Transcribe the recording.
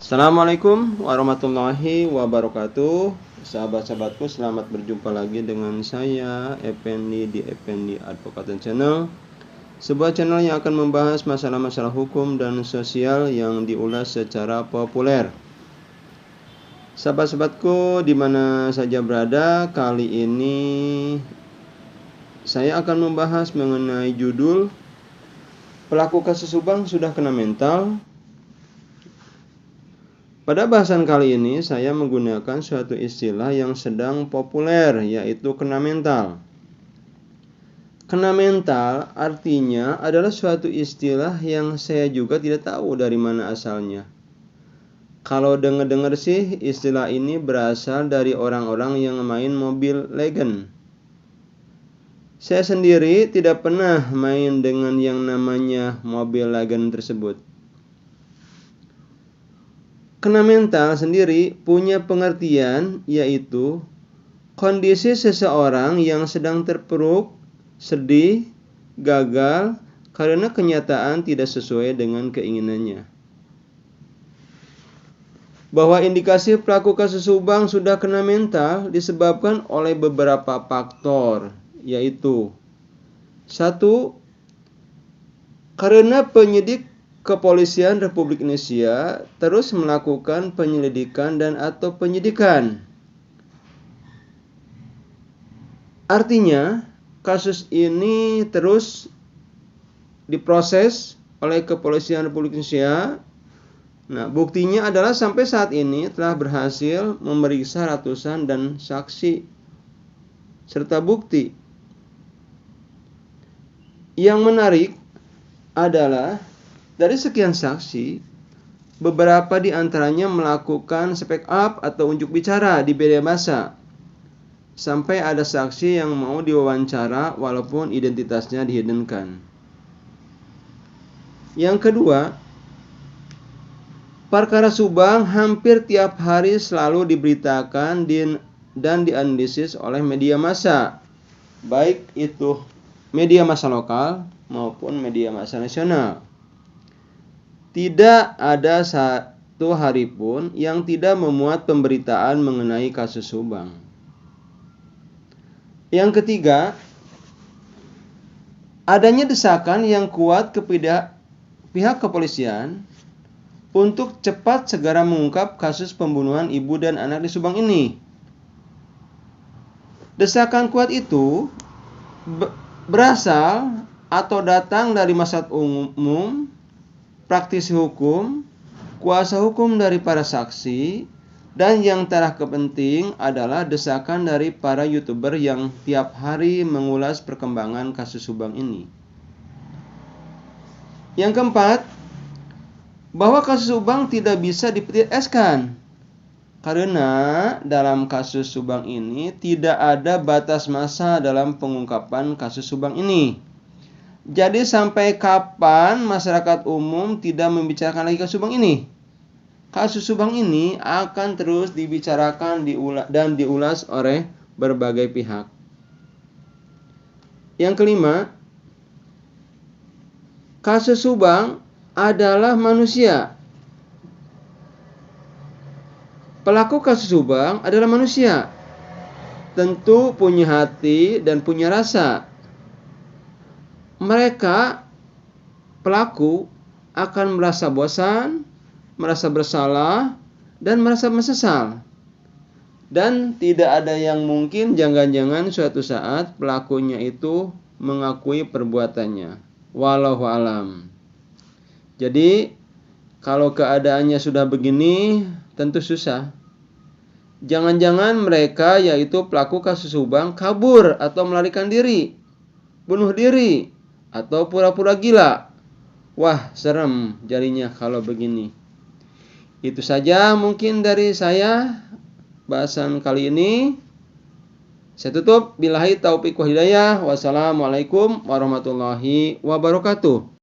Assalamualaikum warahmatullahi wabarakatuh. Sahabat-sahabatku, selamat berjumpa lagi dengan saya Effendi di Effendi Advocaten Channel. Sebuah channel yang akan membahas masalah-masalah hukum dan sosial yang diulas secara populer. Sahabat-sahabatku di mana saja berada, kali ini saya akan membahas mengenai judul pelaku kasus Subang sudah kena mental. Pada bahasan kali ini saya menggunakan suatu istilah yang sedang populer, yaitu kena mental. Kena mental artinya adalah suatu istilah yang saya juga tidak tahu dari mana asalnya. Kalau dengar-dengar sih istilah ini berasal dari orang-orang yang main Mobile Legends. Saya sendiri tidak pernah main dengan yang namanya Mobile Legends tersebut. Kena mental sendiri punya pengertian, yaitu kondisi seseorang yang sedang terpuruk, sedih, gagal karena kenyataan tidak sesuai dengan keinginannya. Bahwa indikasi pelaku kasus Subang sudah kena mental disebabkan oleh beberapa faktor, yaitu 1. Karena penyidik Kepolisian Republik Indonesia terus melakukan penyelidikan dan atau penyidikan. Artinya, kasus ini terus diproses oleh Kepolisian Republik Indonesia. Nah, buktinya adalah sampai saat ini telah berhasil memeriksa ratusan dan saksi serta bukti. Yang menarik adalah dari sekian saksi, beberapa di antaranya melakukan speak up atau unjuk bicara di media massa. Sampai ada saksi yang mau diwawancara walaupun identitasnya dihiddenkan. Yang kedua, perkara Subang hampir tiap hari selalu diberitakan dan dianalisis oleh media massa, baik itu media massa lokal maupun media massa nasional. Tidak ada satu hari pun yang tidak memuat pemberitaan mengenai kasus Subang. Yang ketiga, adanya desakan yang kuat kepada pihak kepolisian untuk cepat segera mengungkap kasus pembunuhan ibu dan anak di Subang ini. Desakan kuat itu berasal atau datang dari masyarakat umum, praktisi hukum, kuasa hukum dari para saksi, dan yang terpenting adalah desakan dari para YouTuber yang tiap hari mengulas perkembangan kasus Subang ini. Yang keempat, bahwa kasus Subang tidak bisa dipetir-eskan karena dalam kasus Subang ini tidak ada batas masa dalam pengungkapan kasus Subang ini. Jadi sampai kapan masyarakat umum tidak membicarakan lagi kasus Subang ini? Kasus Subang ini akan terus dibicarakan dan diulas oleh berbagai pihak. Yang kelima, kasus Subang adalah manusia. Pelaku kasus Subang adalah manusia. Tentu punya hati dan punya rasa. Mereka, pelaku, akan merasa bosan, merasa bersalah, dan merasa menyesal. Dan tidak ada yang mungkin jangan-jangan suatu saat pelakunya itu mengakui perbuatannya. Wallahu alam. Jadi, kalau keadaannya sudah begini, tentu susah. Jangan-jangan mereka, yaitu pelaku kasus Subang, kabur atau melarikan diri, bunuh diri, atau pura-pura gila. Wah, serem jadinya kalau begini. Itu saja mungkin dari saya bahasan kali ini. Saya tutup. Billahi taufiq wal hidayah. Wassalamualaikum warahmatullahi wabarakatuh.